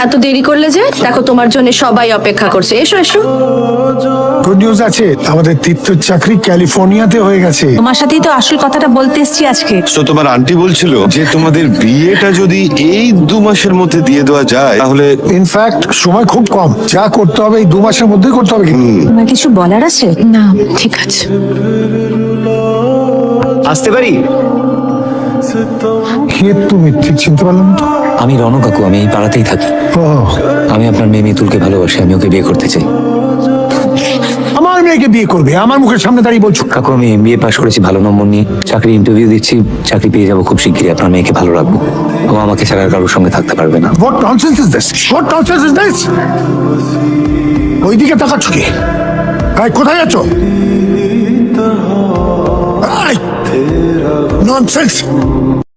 এত দেরি করলে যে? দেখো তোমার জন্য সবাই অপেক্ষা করছে, এসো এসো। গুড নিউজ আছে, আমাদের তীর্থর চাকরি ক্যালিফোর্নিয়াতে হয়ে গেছে। তোমার সাথেই তো আসল কথাটা বলতে এসেছি আজকে। তো তোমার আন্টি বলছিল যে তোমাদের বিয়েটা যদি এই 2 মাসের মধ্যে দিয়ে দেওয়া যায় তাহলে। ইনফ্যাক্ট সময় খুব কম, যা করতে হবে এই 2 মাসের মধ্যেই করতে হবে। তোমার কিছু বলার আছে? না ঠিক আছে। আসতে পারি? কে তুমি ঠিক চিনতে পারলাম না তো। আমি রণ কাকু, আমি এই পাড়াতেই থাকি। ও, আমি আপনার মেয়ে মিতুলকে ভালোবাসি, আমি ওকে বিয়ে করতে চাই। আমার মেয়েকে বিয়ে করবে? আমার মুখের সামনে দাঁড়িয়ে বলছো? কাকু আমি MBA পাশ করেছি ভালো নম্বর নিয়ে, চাকরি ইন্টারভিউ দিচ্ছি, চাকরি পেয়ে যাবো খুব শিগগিরই। আপনার মেয়েকে ভালো রাখবো, ও আমাকে ছাড়া আর কারোর সঙ্গে থাকতে পারবে না। What nonsense is this? What nonsense is this? ওইদিকে তাকাচ্ছ কি? কোথায় যাচ্ছ? ননসেন্স।